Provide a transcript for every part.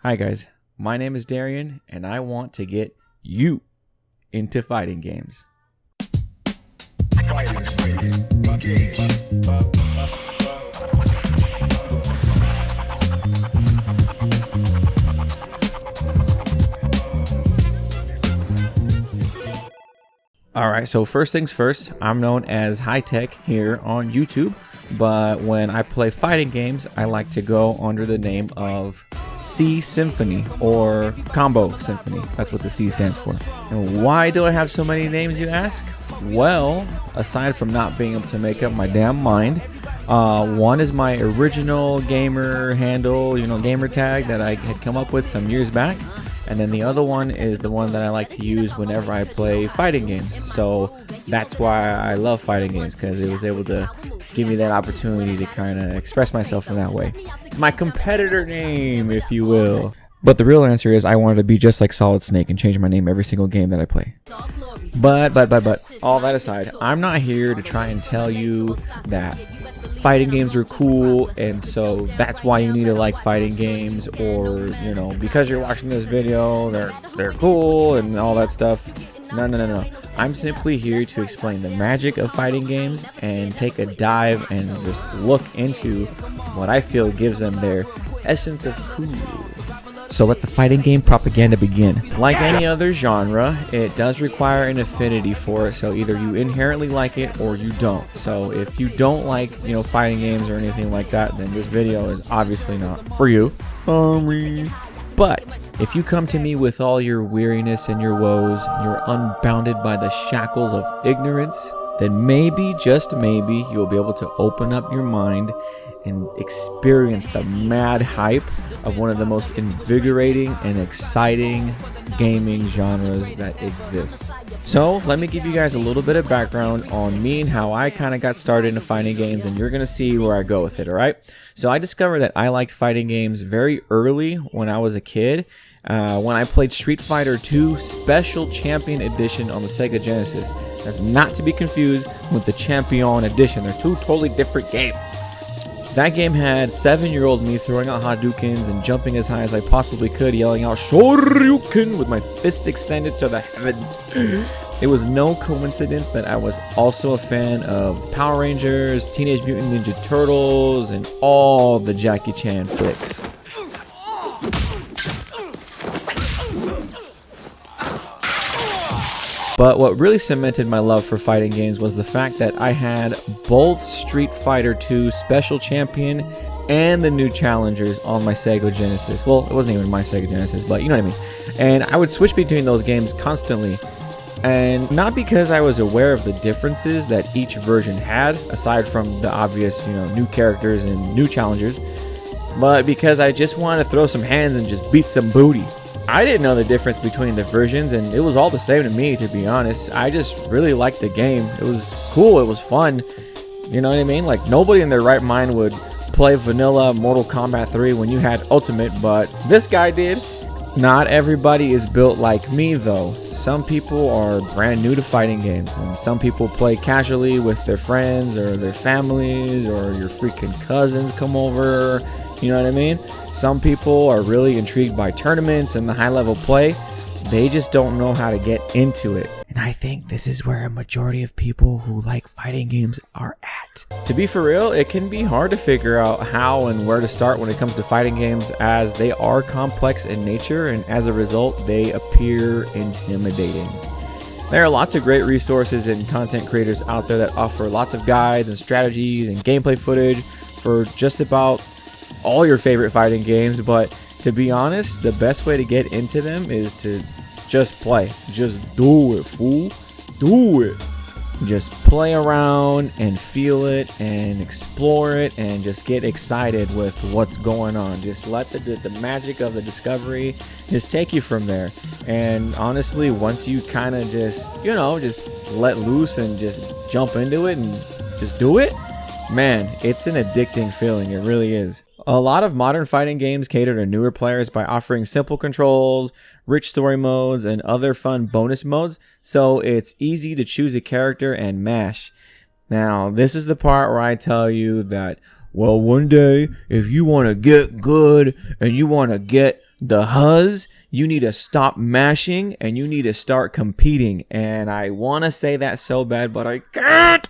Hi guys, my name is Darian and I want to get you into fighting games. Alright, so first things first, I'm known as High Tech here on YouTube, but when I play fighting games, I like to go under the name of C Symphony or Combo Symphony. That's what the C stands for. And why do I have so many names, you ask? Well, aside from not being able to make up my damn mind, one is my original gamer handle, gamer tag that I had come up with some years back. And then the other one is the one that I like to use whenever I play fighting games. So that's why I love fighting games, because it was able to give me that opportunity to kind of express myself in that way. It's my competitor name, if you will. But the real answer is I wanted to be just like Solid Snake and change my name every single game that I play. But all that aside, I'm not here to try and tell you that fighting games are cool and so that's why you need to like fighting games, or because you're watching this video they're cool and all that stuff. No. I'm simply here to explain the magic of fighting games and take a dive and just look into what I feel gives them their essence of cool. So let the fighting game propaganda begin. Like any other genre, it does require an affinity for it, so either you inherently like it or you don't. So if you don't like, fighting games or anything like that, then this video is obviously not for you. But if you come to me with all your weariness and your woes, you're unbounded by the shackles of ignorance, then maybe, just maybe, you'll be able to open up your mind and experience the mad hype of one of the most invigorating and exciting gaming genres that exists. So let me give you guys a little bit of background on me and how I kind of got started into fighting games, and you're going to see where I go with it, alright? So I discovered that I liked fighting games very early when I was a kid, when I played Street Fighter 2 Special Champion Edition on the Sega Genesis. That's not to be confused with the Champion Edition. They're two totally different games. That game had 7-year-old me throwing out Hadoukens and jumping as high as I possibly could, yelling out Shoryuken with my fist extended to the heavens. It was no coincidence that I was also a fan of Power Rangers, Teenage Mutant Ninja Turtles, and all the Jackie Chan flicks. But what really cemented my love for fighting games was the fact that I had both Street Fighter 2 Special Champion and the new Challengers on my Sega Genesis. Well, it wasn't even my Sega Genesis, but you know what I mean. And I would switch between those games constantly. And not because I was aware of the differences that each version had, aside from the obvious, new characters and new challengers, but because I just wanted to throw some hands and just beat some booty. I didn't know the difference between the versions, and it was all the same to me, to be honest. I just really liked the game. It was cool. It was fun. You know what I mean? Like, nobody in their right mind would play vanilla Mortal Kombat 3 when you had Ultimate, but this guy did. Not everybody is built like me, though. Some people are brand new to fighting games, and some people play casually with their friends or their families, or your freaking cousins come over. You know what I mean? Some people are really intrigued by tournaments and the high-level play. They just don't know how to get into it. And I think this is where a majority of people who like fighting games are at. To be for real, it can be hard to figure out how and where to start when it comes to fighting games, as they are complex in nature, and as a result, they appear intimidating. There are lots of great resources and content creators out there that offer lots of guides and strategies and gameplay footage for just about all your favorite fighting games, but to be honest, the best way to get into them is to just play. Just do it, fool. Do it. Just play around and feel it and explore it and just get excited with what's going on. Just let the magic of the discovery just take you from there. And honestly, once you kind of just let loose and just jump into it and just do it, man, it's an addicting feeling. It really is. A lot of modern fighting games cater to newer players by offering simple controls, rich story modes, and other fun bonus modes, so it's easy to choose a character and mash. Now, this is the part where I tell you that well, one day, if you want to get good and you want to get the huzz, you need to stop mashing and you need to start competing. And I want to say that so bad, but I can't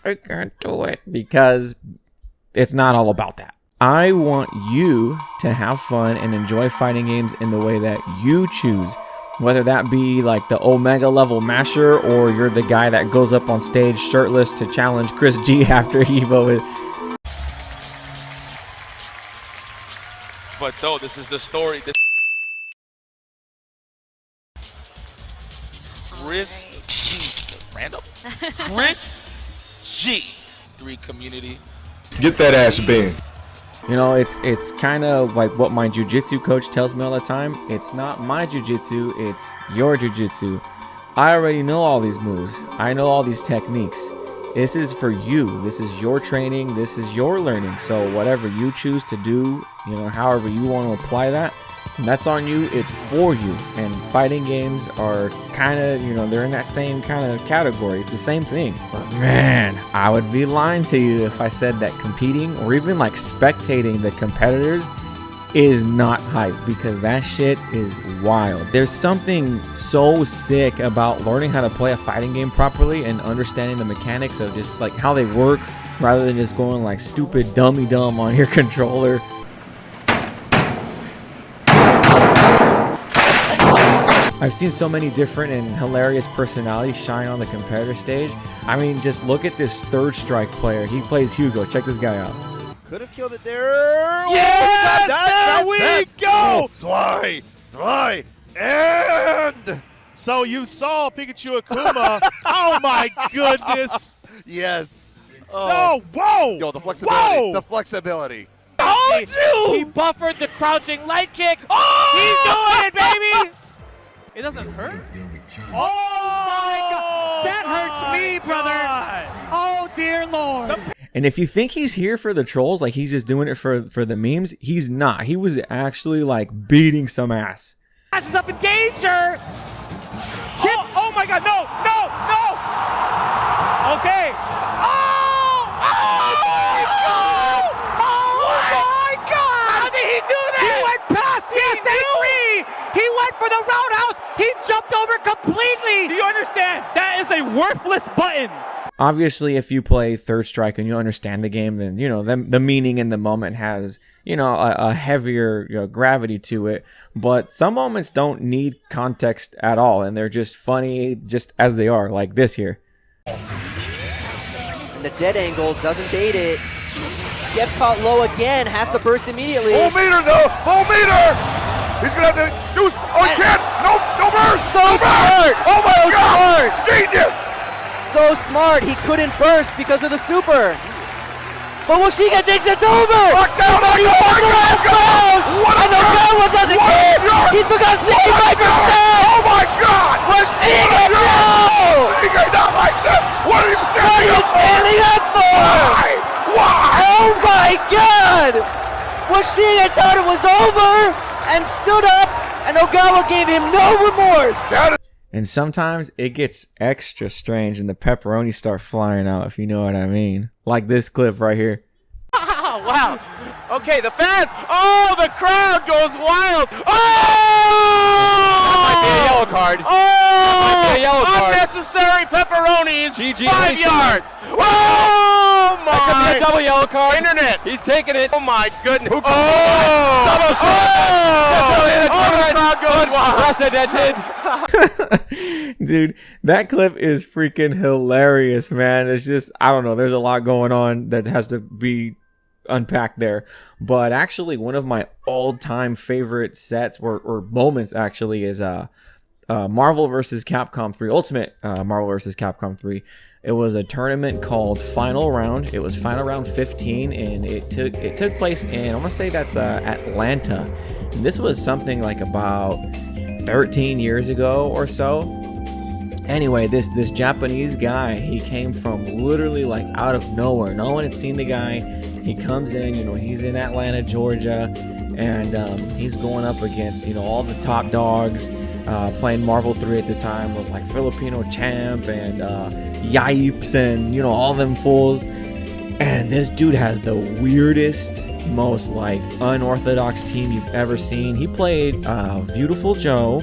do it because it's not all about that. I want you to have fun and enjoy fighting games in the way that you choose. Whether that be like the Omega level masher, or you're the guy that goes up on stage shirtless to challenge Chris G after Evo. But though, this is the story. Chris G. Random? Chris G. 3 community. Get that ass beans. You know, it's kind of like what my jiu-jitsu coach tells me all the time. It's not my jiu-jitsu, it's your jiu-jitsu. I already know all these moves. I know all these techniques. This is for you. This is your training. This is your learning. So whatever you choose to do, you know, however you want to apply that, that's on you. It's for you. And fighting games are kind of, you know, they're in that same kind of category. It's the same thing. But man, I would be lying to you if I said that competing or even like spectating the competitors is not hype, because that shit is wild. There's something so sick about learning how to play a fighting game properly and understanding the mechanics of just like how they work, rather than just going like stupid dummy dumb on your controller. I've seen so many different and hilarious personalities shine on the competitor stage. I mean, just look at this Third Strike player. He plays Hugo. Check this guy out. Could have killed it there. Yes, there we go. Fly, and So you saw Pikachu Akuma. Oh my goodness. yes. No, whoa. Yo, the flexibility. Whoa. The flexibility. Told you! He buffered the crouching light kick. Oh! He's doing it, baby. It doesn't hurt? Oh my God. That hurts me, brother. Oh dear Lord. And if you think he's here for the trolls, like he's just doing it for the memes, he's not. He was actually like beating some ass. Ass is up in danger. Chip. Oh my God. No. Okay. Oh my God. Oh my God. How did he do that? He went past the SA3. He went for the roundhouse. He jumped over completely. Do you understand? That is a worthless button. Obviously, if you play Third Strike and you understand the game, then, you know, the meaning in the moment has, you know, a heavier, you know, gravity to it. But some moments don't need context at all, and they're just funny just as they are, like this here. And the dead angle doesn't bait it. Gets caught low again, has to burst immediately. Full meter though, full meter! He's gonna have to do, he can't! No burst! So smart! Oh my So God! smart! Genius! So smart, he couldn't burst because of the super. But Washiga thinks it's over! Lockdown! But he won the last round! And Ogawa doesn't care! He still got 65%! Oh my God! Washiga, no! Washiga, not like this! What are you What standing are you up for? standing up for? Why? Oh my God! Washiga thought it was over and stood up, and Ogawa gave him no remorse. And sometimes it gets extra strange and the pepperoni start flying out, if you know what I mean. Like this clip right here. Oh, wow. Okay, the fans. Oh, the crowd goes wild. Oh! That might be a yellow card. Oh! That might be a yellow card. Unnecessary pepperonis. GG 5 racing. yards. Oh my! That could be a double yellow card. Internet. He's taking it. Oh my goodness. Oh! Double shot. Oh! The crowd goes wild. Unprecedented. Dude, that clip is freaking hilarious, man. It's just, I don't know, there's a lot going on that has to be unpacked there. But actually, one of my all-time favorite sets or moments actually is Marvel vs. Capcom 3, Ultimate Marvel vs. Capcom 3. It was a tournament called Final Round. It was Final Round 15, and it took place in, I want to say that's Atlanta. And this was something like about 13 years ago or so. Anyway, this Japanese guy, he came from literally like out of nowhere. No one had seen the guy. He comes in, you know, he's in Atlanta, Georgia, and he's going up against, you know, all the top dogs. Playing Marvel 3 at the time was like Filipino Champ and Yipes and, you know, all them fools. And this dude has the weirdest, most like unorthodox team you've ever seen. He played Beautiful Joe,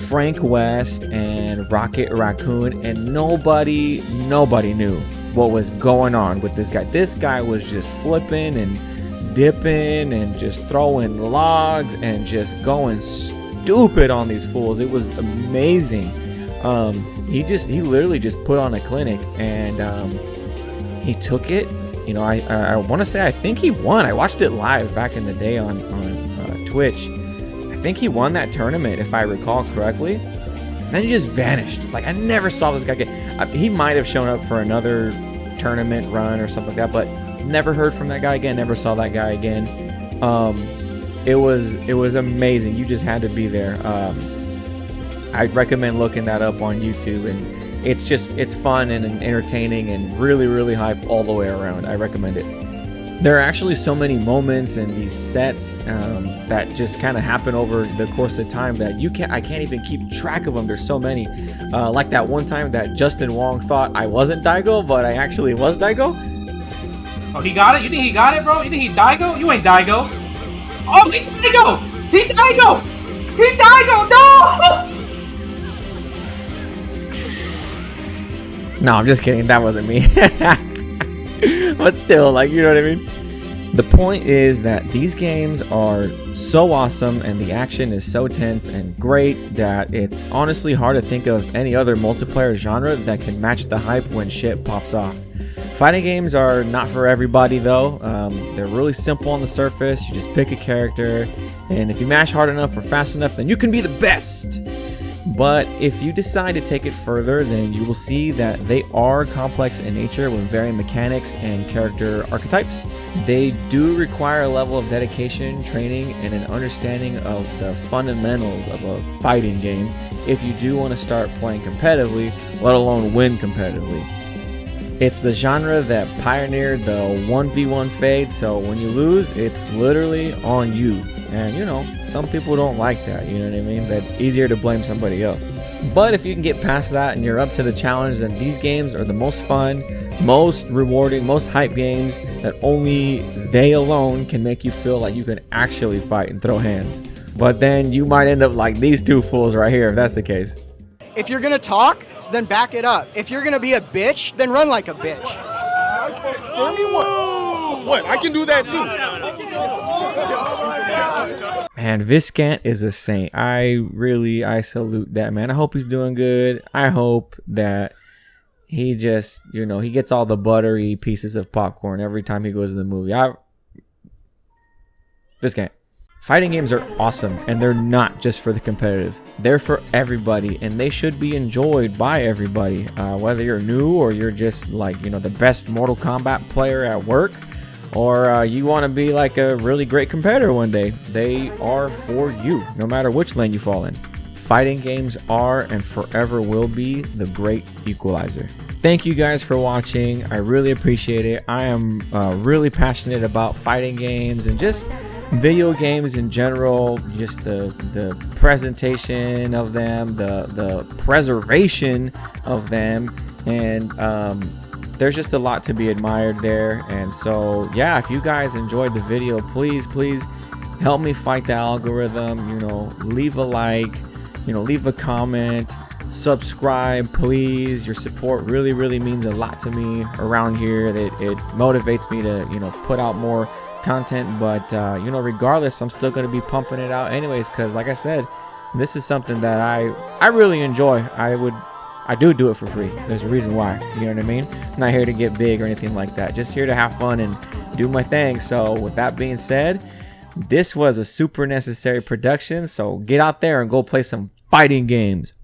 Frank West, and Rocket Raccoon, and nobody knew what was going on with this guy. This guy was just flipping and dipping and just throwing logs and just going stupid on these fools. It was amazing. He literally just put on a clinic, and he took it. You know, I want to say I think he won. I watched it live back in the day on Twitch. I think he won that tournament, if I recall correctly. And then he just vanished. Like, I never saw this guy get. He might have shown up for another tournament run or something like that, but never heard from that guy again. Never saw that guy again. It was amazing. You just had to be there. I recommend looking that up on YouTube, and it's fun and entertaining and really hype all the way around. I recommend it. There are actually so many moments and these sets that just kind of happen over the course of time that I can't even keep track of them. There's so many. Like that one time that Justin Wong thought I wasn't Daigo, but I actually was Daigo. Oh, he got it? You think he got it, bro? You think he Daigo? You ain't Daigo. Oh, he Daigo! He Daigo! He Daigo! No! No, I'm just kidding. That wasn't me. But still, like, you know what I mean? The point is that these games are so awesome and the action is so tense and great that it's honestly hard to think of any other multiplayer genre that can match the hype when shit pops off. Fighting games are not for everybody though. They're really simple on the surface. You just pick a character, and if you mash hard enough or fast enough, then you can be the best. But if you decide to take it further, then you will see that they are complex in nature with varying mechanics and character archetypes. They do require a level of dedication, training, and an understanding of the fundamentals of a fighting game if you do want to start playing competitively, let alone win competitively. It's the genre that pioneered the 1v1 fade, so when you lose, it's literally on you. And you know, some people don't like that, you know what I mean? That's easier to blame somebody else. But if you can get past that and you're up to the challenge, then these games are the most fun, most rewarding, most hype games that only they alone can make you feel like you can actually fight and throw hands. But then you might end up like these two fools right here if that's the case. If you're gonna talk, then back it up. If you're gonna be a bitch, then run like a bitch. Scare me what? What? I can do that too. Man, Viscant is a saint. I salute that man. I hope he's doing good. I hope that he just, you know, he gets all the buttery pieces of popcorn every time he goes to the movie. Viscant. Fighting games are awesome, and they're not just for the competitive. They're for everybody, and they should be enjoyed by everybody. Whether you're new or you're just like, you know, the best Mortal Kombat player at work, or you want to be like a really great competitor one day, they are for you, no matter which lane you fall in. Fighting games are and forever will be the great equalizer. Thank you guys for watching. I really appreciate it. I am really passionate about fighting games and just video games in general, just the presentation of them, the preservation of them, and there's just a lot to be admired there. And so yeah, if you guys enjoyed the video, please help me fight the algorithm. You know, leave a like, you know, leave a comment, subscribe, please. Your support really means a lot to me around here. It motivates me to, you know, put out more content. But you know, regardless, I'm still going to be pumping it out anyways, because like I said, this is something that I really enjoy. I do it for free. There's a reason why, you know what I mean? I'm not here to get big or anything like that, just here to have fun and do my thing. So with that being said, this was a super necessary production, so get out there and go play some fighting games.